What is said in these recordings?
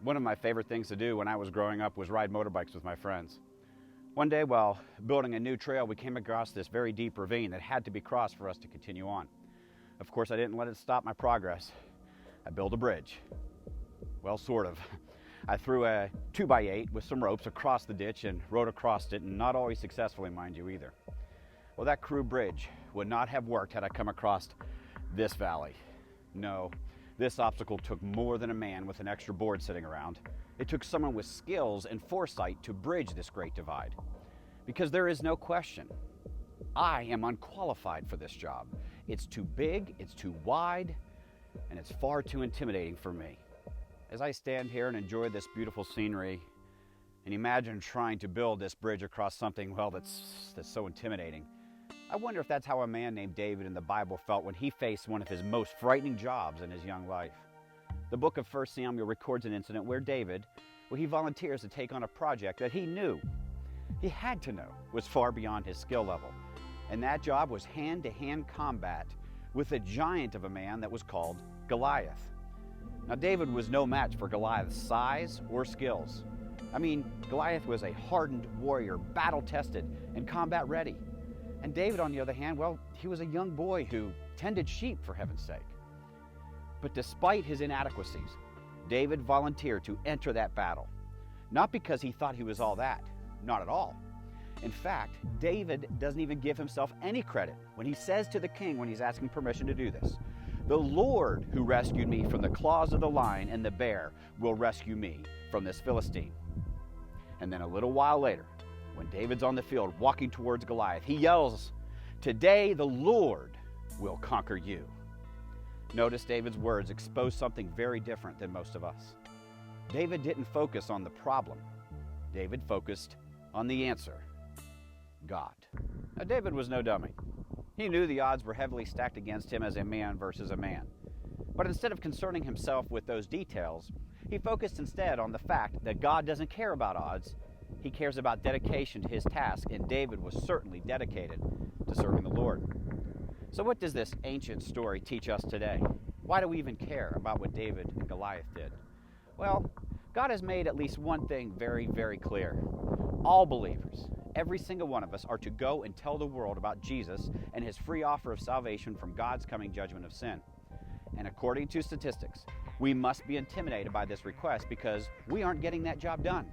One of my favorite things to do when I was growing up was ride motorbikes with my friends. One day while building a new trail, we came across this very deep ravine that had to be crossed for us to continue on. Of course, I didn't let it stop my progress. I built a bridge. Well, sort of. I threw a 2x8 with some ropes across the ditch and rode across it, and not always successfully, mind you, either. Well, that crude bridge would not have worked had I come across this valley. No, this obstacle took more than a man with an extra board sitting around. It took someone with skills and foresight to bridge this great divide. Because there is no question, I am unqualified for this job. It's too big, it's too wide, and it's far too intimidating for me. As I stand here and enjoy this beautiful scenery and imagine trying to build this bridge across something, well, that's so intimidating, I wonder if that's how a man named David in the Bible felt when he faced one of his most frightening jobs in his young life. The book of 1 Samuel records an incident where David, he volunteers to take on a project that he knew, he had to know, was far beyond his skill level. And that job was hand-to-hand combat with a giant of a man that was called Goliath. Now, David was no match for Goliath's size or skills. I mean, Goliath was a hardened warrior, battle-tested and combat-ready. And David, on the other hand, well, he was a young boy who tended sheep, for heaven's sake. But despite his inadequacies, David volunteered to enter that battle. Not because he thought he was all that, not at all. In fact, David doesn't even give himself any credit when he says to the king, when he's asking permission to do this, "The Lord who rescued me from the claws of the lion and the bear will rescue me from this Philistine." And then a little while later, when David's on the field walking towards Goliath, he yells, "Today the Lord will conquer you." Notice David's words expose something very different than most of us. David didn't focus on the problem. David focused on the answer, God. Now, David was no dummy. He knew the odds were heavily stacked against him as a man versus a man. But instead of concerning himself with those details, he focused instead on the fact that God doesn't care about odds. He cares about dedication to his task, and David was certainly dedicated to serving the Lord. So what does this ancient story teach us today? Why do we even care about what David and Goliath did? Well, God has made at least one thing very, very clear. All believers, every single one of us, are to go and tell the world about Jesus and his free offer of salvation from God's coming judgment of sin. And according to statistics, we must be intimidated by this request because we aren't getting that job done.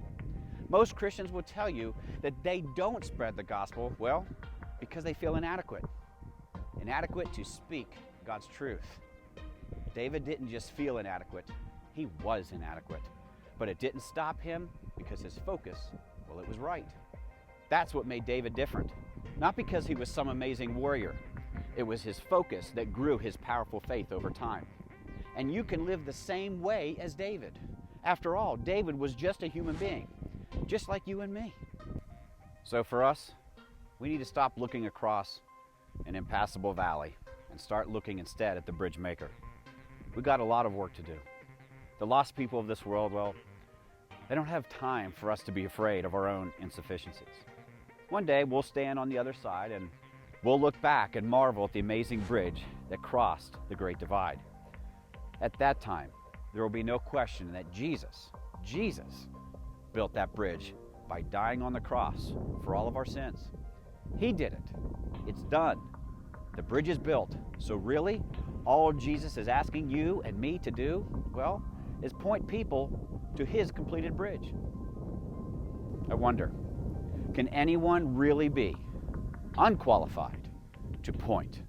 Most Christians will tell you that they don't spread the gospel, well, because they feel inadequate. Inadequate to speak God's truth. David didn't just feel inadequate, he was inadequate. But it didn't stop him because his focus, well, it was right. That's what made David different. Not because he was some amazing warrior. It was his focus that grew his powerful faith over time. And you can live the same way as David. After all, David was just a human being, just like you and me. So for us, we need to stop looking across an impassable valley and start looking instead at the bridge maker. We've got a lot of work to do. The lost people of this world, well, they don't have time for us to be afraid of our own insufficiencies. One day we'll stand on the other side and we'll look back and marvel at the amazing bridge that crossed the Great Divide. At that time, there will be no question that Jesus built that bridge by dying on the cross for all of our sins. He did it. It's done. The bridge is built. So really, all Jesus is asking you and me to do, well, is point people to his completed bridge. I wonder, can anyone really be unqualified to point?